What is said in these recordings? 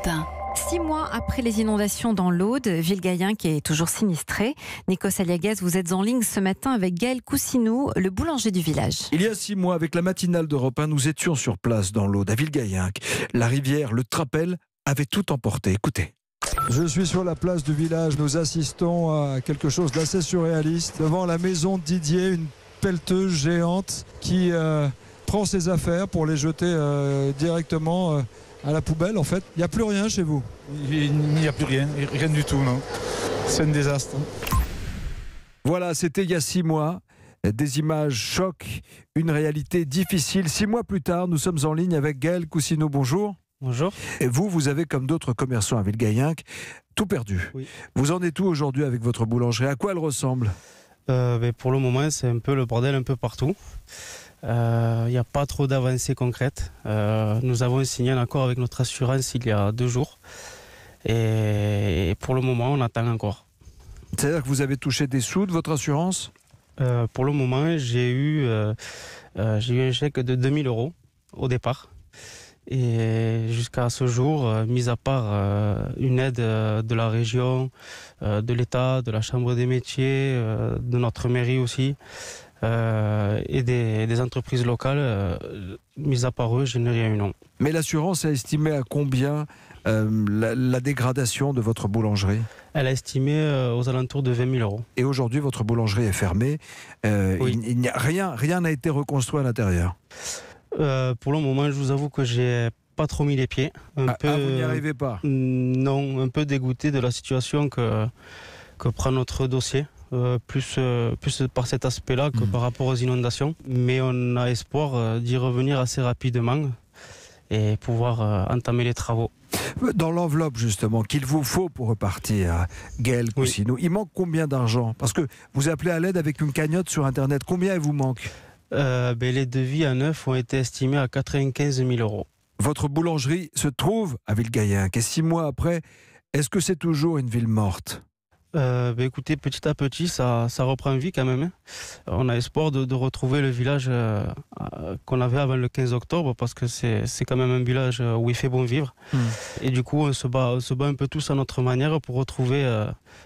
matin. 6 mois après les inondations dans l'Aude, Villegayenc qui est toujours sinistré. Nikos Aliagas, vous êtes en ligne ce matin avec Gaël Cousineau, le boulanger du village. Il y a 6 mois, avec la matinale d'Europe 1, nous étions sur place dans l'Aude, à Villegayenc. La rivière, le Trapel, avait tout emporté. Écoutez. Je suis sur la place du village. Nous assistons à quelque chose d'assez surréaliste. Devant la maison de Didier, une pelleteuse géante qui prend ses affaires pour les jeter directement à la poubelle. En fait, il n'y a plus rien chez vous. Il n'y a plus rien, rien du tout, non. C'est un désastre. Voilà, c'était il y a 6 mois. Des images choc, une réalité difficile. 6 mois plus tard, nous sommes en ligne avec Gaël Cousineau. Bonjour. Bonjour. Et vous avez, comme d'autres commerçants à Villegayenc, tout perdu. Oui. Vous en êtes où aujourd'hui avec votre boulangerie? À quoi elle ressemble? Pour le moment, c'est un peu le bordel un peu partout. Il n'y a pas trop d'avancées concrètes. Nous avons signé un accord avec notre assurance il y a 2 jours. Et pour le moment, on attend encore. C'est-à-dire que vous avez touché des sous de votre assurance? Pour le moment, j'ai eu un chèque de 2000 € au départ. Et jusqu'à ce jour, mis à part une aide de la région, de l'État, de la Chambre des métiers, de notre mairie aussi, et des entreprises locales, mis à part eux, je n'ai rien eu, non. Mais l'assurance a estimé à combien la dégradation de votre boulangerie? Elle a estimé aux alentours de 20 000 €. Et aujourd'hui, votre boulangerie est fermée. Oui. Il n'y a rien n'a été reconstruit à l'intérieur. Pour le moment, je vous avoue que j'ai pas trop mis les pieds. Vous n'y arrivez pas? Non, un peu dégoûté de la situation que prend notre dossier. Plus par cet aspect-là que par rapport aux inondations. Mais on a espoir d'y revenir assez rapidement et pouvoir entamer les travaux. Dans l'enveloppe, justement, qu'il vous faut pour repartir, Gaël Cousineau, il manque combien d'argent? Parce que vous appelez à l'aide avec une cagnotte sur Internet. Combien il vous manque? Les devis à neuf ont été estimés à 95 000 €. Votre boulangerie se trouve à Villegayenc. Et 6 mois après, est-ce que c'est toujours une ville morte? Écoutez, petit à petit, ça reprend vie quand même. On a espoir de retrouver le village qu'on avait avant le 15 octobre parce que c'est quand même un village où il fait bon vivre. Et du coup, on se bat un peu tous à notre manière pour retrouver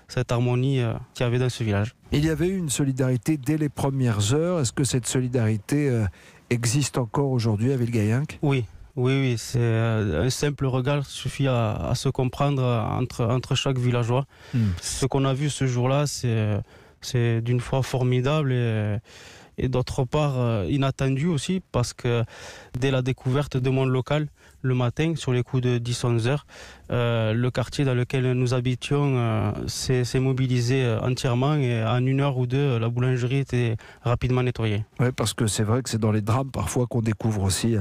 cette harmonie qu'il y avait dans ce village. Il y avait eu une solidarité dès les premières heures. Est-ce que cette solidarité existe encore aujourd'hui à Villegayenc? Oui, c'est un simple regard suffit à se comprendre entre chaque villageois. Ce qu'on a vu ce jour-là, c'est d'une fois formidable et d'autre part inattendu aussi parce que dès la découverte de monde local, le matin, sur les coups de 10-11 heures, le quartier dans lequel nous habitions s'est mobilisé entièrement et en 1 heure ou 2, la boulangerie était rapidement nettoyée. Oui, parce que c'est vrai que c'est dans les drames parfois qu'on découvre aussi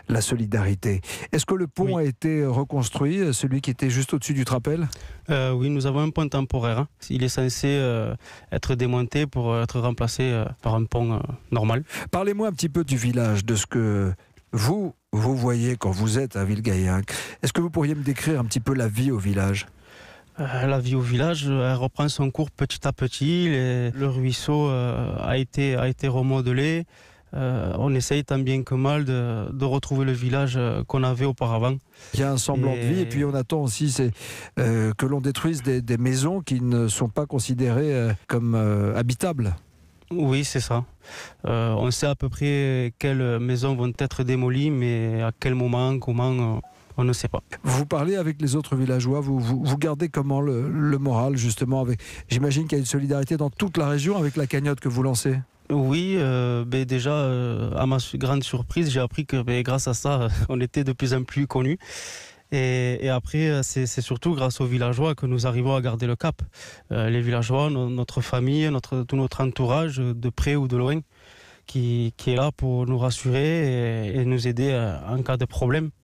la solidarité. Est-ce que le pont a été reconstruit, celui qui était juste au-dessus du Trapel? Oui, nous avons un pont temporaire. Il est censé être démonté pour être remplacé par un pont normal. Parlez-moi un petit peu du village, de ce que vous voyez quand vous êtes à Villegayenc. Est-ce que vous pourriez me décrire un petit peu la vie au village? La vie au village, elle reprend son cours petit à petit. Le ruisseau a été remodelé. On essaye tant bien que mal de retrouver le village qu'on avait auparavant. Il y a un semblant de vie et puis on attend aussi que l'on détruise des maisons qui ne sont pas considérées comme habitables. Oui, c'est ça. On sait à peu près quelles maisons vont être démolies, mais à quel moment, comment, on ne sait pas. Vous parlez avec les autres villageois, vous gardez comment le moral justement j'imagine qu'il y a une solidarité dans toute la région avec la cagnotte que vous lancez? Oui, déjà, à ma grande surprise, j'ai appris que grâce à ça, on était de plus en plus connus. Et après, c'est surtout grâce aux villageois que nous arrivons à garder le cap. Les villageois, notre famille, tout notre entourage, de près ou de loin, qui est là pour nous rassurer et nous aider en cas de problème.